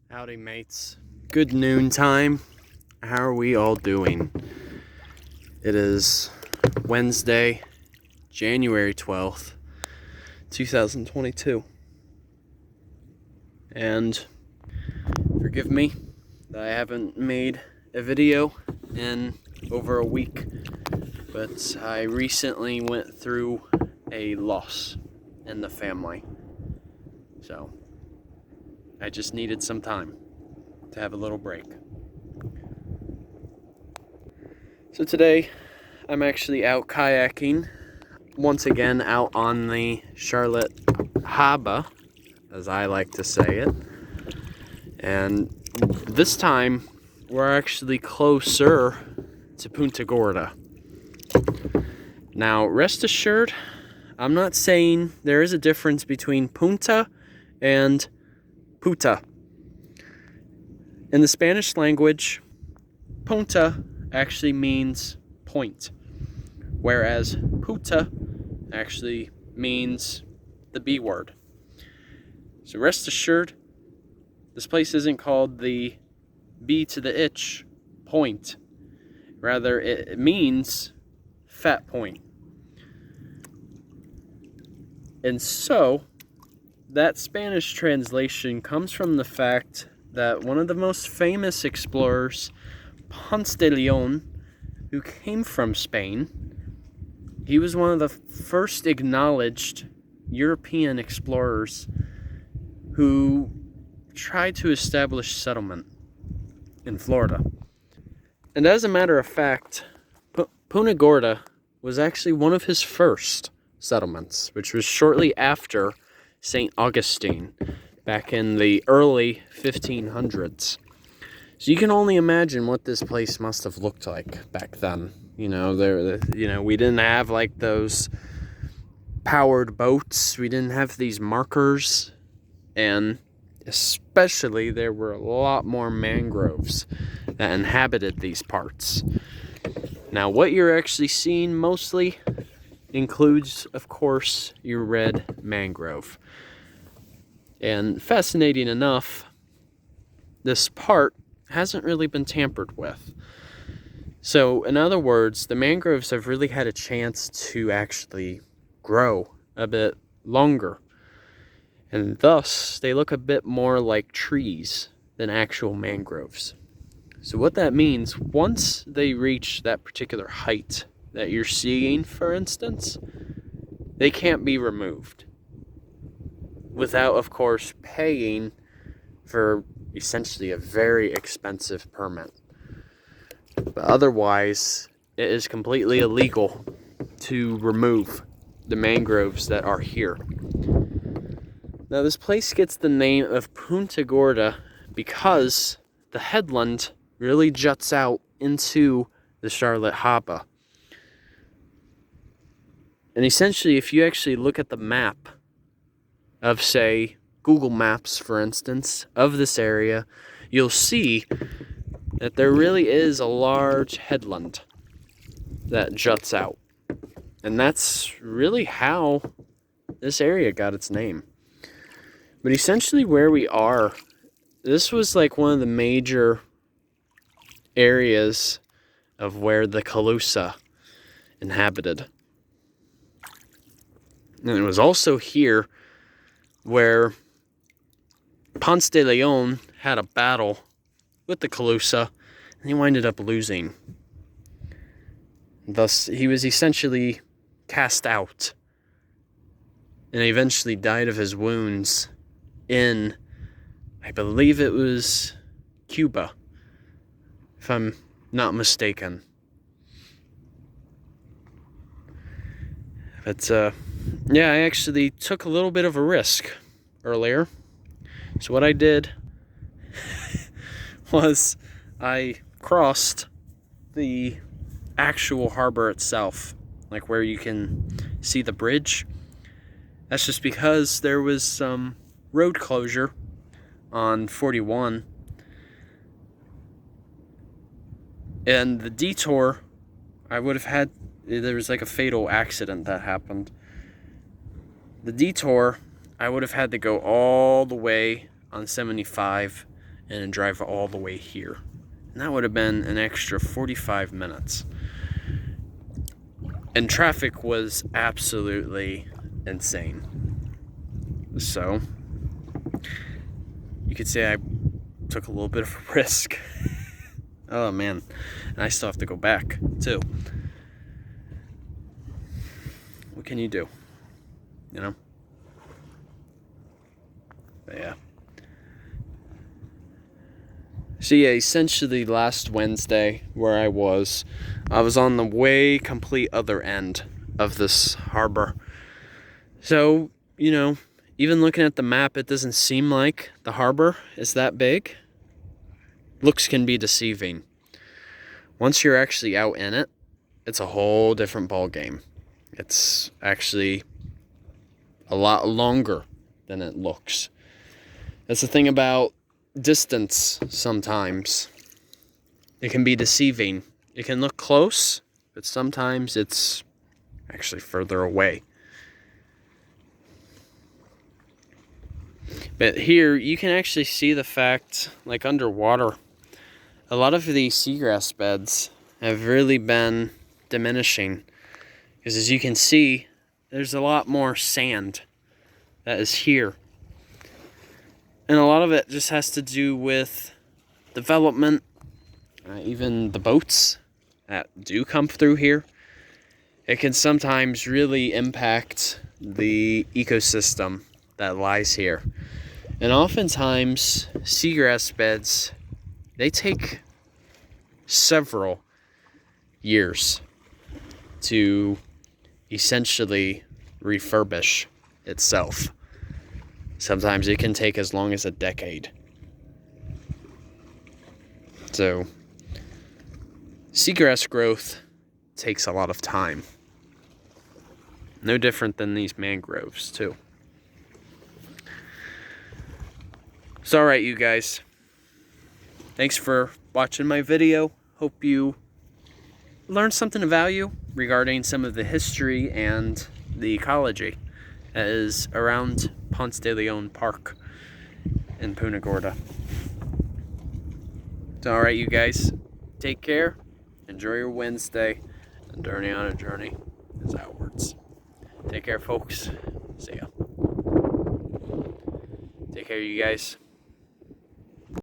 Howdy, mates. Good noontime. How are we all doing? It is Wednesday, January 12th, 2022. And forgive me that I haven't made a video in over a week, but I recently went through a loss in the family. So I just needed some time to have a little break. So today, I'm actually out kayaking, once again out on the Charlotte Harbor, as I like to say it. And this time, we're actually closer to Punta Gorda. Now, rest assured, I'm not saying there is a difference between Punta and Puta. In the Spanish language, Punta actually means point, whereas Puta actually means the B word. So rest assured, this place isn't called the B to the itch point. Rather, it means fat point. And so, that Spanish translation comes from the fact that one of the most famous explorers, Ponce de Leon, who came from Spain, he was one of the first acknowledged European explorers who tried to establish settlement in Florida. And as a matter of fact, Punta Gorda was actually one of his first settlements, which was shortly after St. Augustine, back in the early 1500s. So you can only imagine what this place must have looked like back then. We didn't have like those powered boats. We didn't have these markers, and especially there were a lot more mangroves that inhabited these parts. Now, what you're actually seeing mostly includes, of course, your red mangrove. And fascinating enough, this part hasn't really been tampered with. So, in other words, the mangroves have really had a chance to actually grow a bit longer. And thus, they look a bit more like trees than actual mangroves. So what that means, once they reach that particular height that you're seeing, for instance, they can't be removed without, of course, paying for essentially a very expensive permit. But otherwise, it is completely illegal to remove the mangroves that are here. Now, this place gets the name of Punta Gorda because the headland really juts out into the Charlotte Harbor. And essentially, if you actually look at the map of, say, Google Maps, for instance, of this area, you'll see that there really is a large headland that juts out. And that's really how this area got its name. But essentially where we are, this was like one of the major areas of where the Calusa inhabited. And it was also here where Ponce de Leon had a battle with the Calusa, and he winded up losing. Thus, he was essentially cast out, and eventually died of his wounds in, I believe it was Cuba, if I'm not mistaken. But, yeah, I actually took a little bit of a risk earlier. So what I did was I crossed the actual harbor itself, like where you can see the bridge. That's just because there was some road closure on 41. And the detour, I would have had, there was like a fatal accident that happened. The detour, I would have had to go all the way on 75 and then drive all the way here. And that would have been an extra 45 minutes. And traffic was absolutely insane. So, you could say I took a little bit of a risk. Oh man, and I still have to go back too. What can you do? You know? But yeah. So yeah, essentially last Wednesday where I was on the way complete other end of this harbor. So, you know, even looking at the map, it doesn't seem like the harbor is that big. Looks can be deceiving. Once you're actually out in it, it's a whole different ball game. It's actually a lot longer than it looks. That's the thing about distance sometimes. It can be deceiving. It can look close, but sometimes it's actually further away. But here, you can actually see the fact, like underwater, a lot of these seagrass beds have really been diminishing. Because as you can see, there's a lot more sand that is here. And a lot of it just has to do with development, even the boats that do come through here. It can sometimes really impact the ecosystem that lies here. And oftentimes, seagrass beds, they take several years to essentially refurbish itself. Sometimes it can take as long as a decade. So, seagrass growth takes a lot of time. No different than these mangroves, too. So, alright, you guys. Thanks for watching my video. Hope you learned something of value regarding some of the history and the ecology that is around Ponce de Leon Park in Punta Gorda. So, alright, you guys. Take care. Enjoy your Wednesday. And journey on a journey is outwards. Take care, folks. See ya. Take care, you guys.